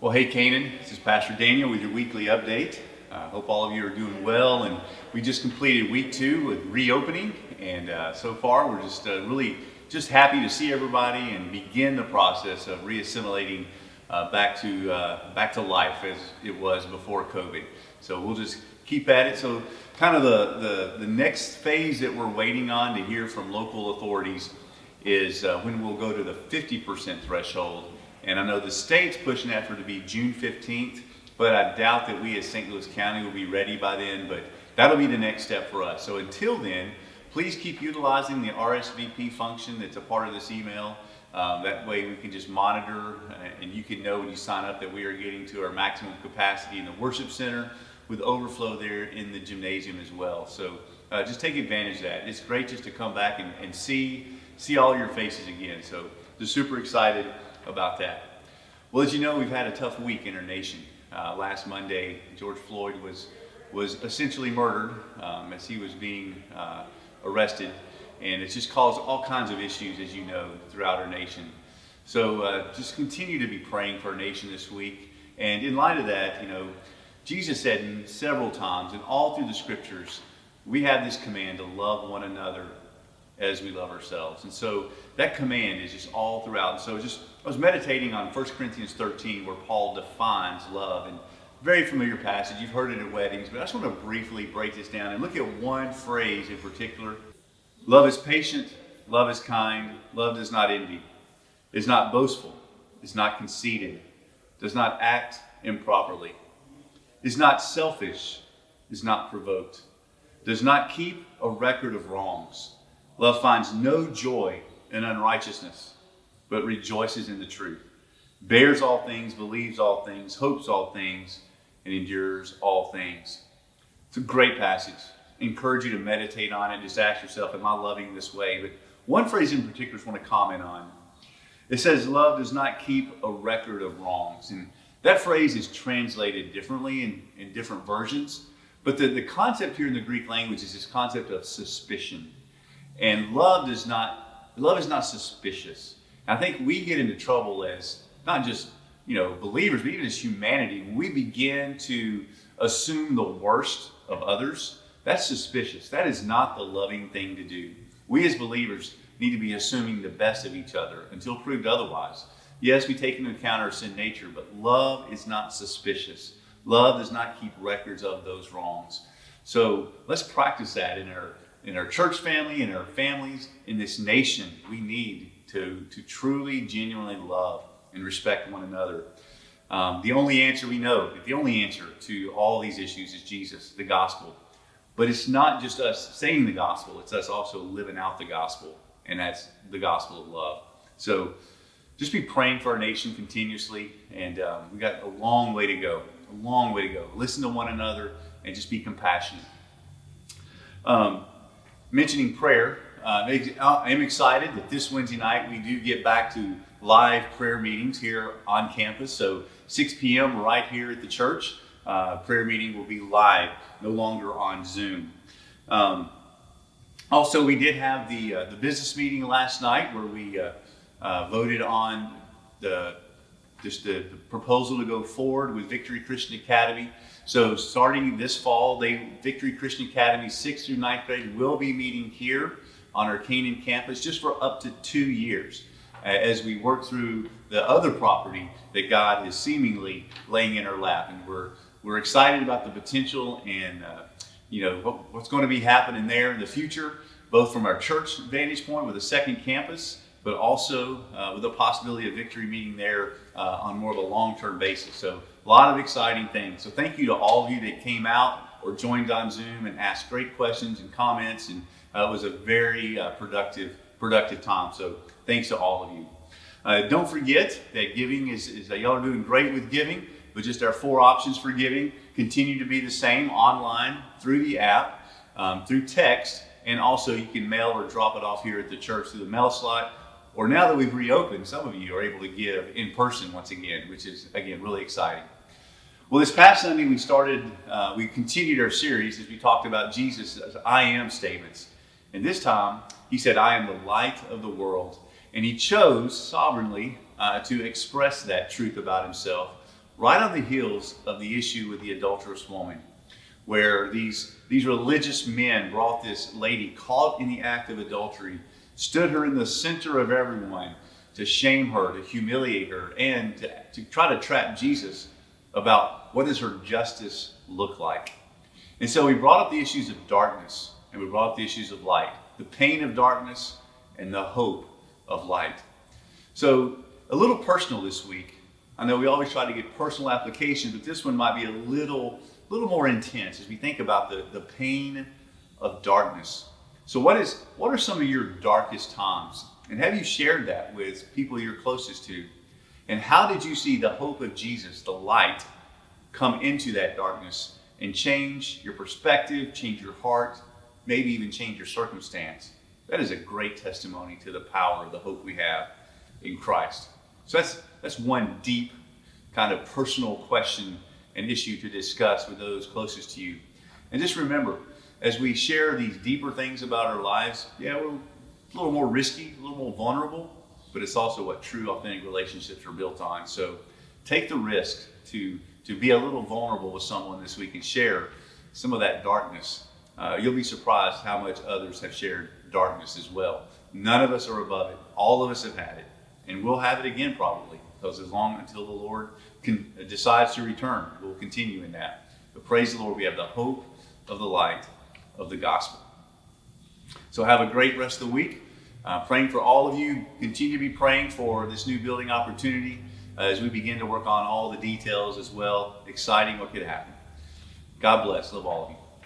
Well, hey, Canaan, this is Pastor Daniel with your weekly update. Hope all of you are doing well, and we just completed week 2 with reopening, and so far we're just really just happy to see everybody and begin the process of reassimilating back to life as it was before COVID. So we'll just keep at it. So kind of the next phase that we're waiting on to hear from local authorities is when we'll go to the 50% threshold. And I know the state's pushing that for it to be June 15th, but I doubt that we as St. Louis County will be ready by then, but that'll be the next step for us. So until then, please keep utilizing the RSVP function that's a part of this email. That way we can just monitor and you can know when you sign up that we are getting to our maximum capacity in the worship center with overflow there in the gymnasium as well. So just take advantage of that. It's great just to come back and see all your faces again. So just super excited about that. Well, as you know, we've had a tough week in our nation. Last Monday, George Floyd was essentially murdered as he was being arrested, and it's just caused all kinds of issues, as you know, throughout our nation. So just continue to be praying for our nation this week. And in light of that, you know, Jesus said several times, and all through the scriptures, we have this command to love one another as we love ourselves. And so that command is just all throughout. And so I was meditating on 1 Corinthians 13 where Paul defines love, and very familiar passage. You've heard it at weddings, but I just want to briefly break this down and look at one phrase in particular. Love is patient, love is kind, love does not envy, is not boastful, is not conceited, does not act improperly, is not selfish, is not provoked, does not keep a record of wrongs. Love finds no joy in unrighteousness, but rejoices in the truth, bears all things, believes all things, hopes all things, and endures all things. It's a great passage. I encourage you to meditate on it. Just ask yourself, am I loving this way? But one phrase in particular I just want to comment on. It says, love does not keep a record of wrongs. And that phrase is translated differently in different versions. But the concept here in the Greek language is this concept of suspicion. And love is not suspicious. I think we get into trouble as not just, believers, but even as humanity. When we begin to assume the worst of others, that's suspicious. That is not the loving thing to do. We as believers need to be assuming the best of each other until proved otherwise. Yes, we take into account our sin nature, but love is not suspicious. Love does not keep records of those wrongs. So let's practice that in our church family, in our families, in this nation. We need to truly, genuinely love and respect one another. The only answer to all these issues is Jesus, the gospel. But it's not just us saying the gospel, it's us also living out the gospel, and that's the gospel of love. So just be praying for our nation continuously, and we got a long way to go. Listen to one another and just be compassionate. Mentioning prayer, I'm excited that this Wednesday night we do get back to live prayer meetings here on campus. So 6 p.m. right here at the church. Prayer meeting will be live, no longer on Zoom. Also, we did have the business meeting last night where we voted on the proposal to go forward with Victory Christian Academy. So starting this fall, Victory Christian Academy 6th through 9th grade will be meeting here on our Canaan campus just for up to 2 years as we work through the other property that God is seemingly laying in our lap. And we're excited about the potential and what's going to be happening there in the future, both from our church vantage point with a second campus, but also with the possibility of Victory meeting there on more of a long-term basis. So a lot of exciting things. So thank you to all of you that came out or joined on Zoom and asked great questions and comments. And it was a very productive time. So thanks to all of you. Don't forget that giving is y'all are doing great with giving, but just our 4 options for giving continue to be the same online, through the app, through text, and also you can mail or drop it off here at the church through the mail slot. Or now that we've reopened, some of you are able to give in person once again, which is, again, really exciting. Well, this past Sunday we continued our series as we talked about Jesus' I am statements. And this time, he said, I am the light of the world. And he chose sovereignly to express that truth about himself right on the heels of the issue with the adulterous woman, where these religious men brought this lady caught in the act of adultery, stood her in the center of everyone to shame her, to humiliate her, and to try to trap Jesus about what does her justice look like. And so we brought up the issues of darkness, and we brought up the issues of light, the pain of darkness and the hope of light. So a little personal this week. I know we always try to get personal application, but this one might be a little more intense as we think about the pain of darkness. So what are some of your darkest times? And have you shared that with people you're closest to? And how did you see the hope of Jesus, the light, come into that darkness and change your perspective, change your heart, maybe even change your circumstance? That is a great testimony to the power of the hope we have in Christ. So that's one deep kind of personal question and issue to discuss with those closest to you. And just remember, as we share these deeper things about our lives, yeah, we're a little more risky, a little more vulnerable, but it's also what true, authentic relationships are built on. So take the risk to be a little vulnerable with someone this week and share some of that darkness. You'll be surprised how much others have shared darkness as well. None of us are above it. All of us have had it. And we'll have it again probably, because until the Lord decides to return, we'll continue in that. But praise the Lord, we have the hope of the light of the gospel. So have a great rest of the week. Praying for all of you. Continue to be praying for this new building opportunity as we begin to work on all the details as well. Exciting what could happen. God bless. Love all of you.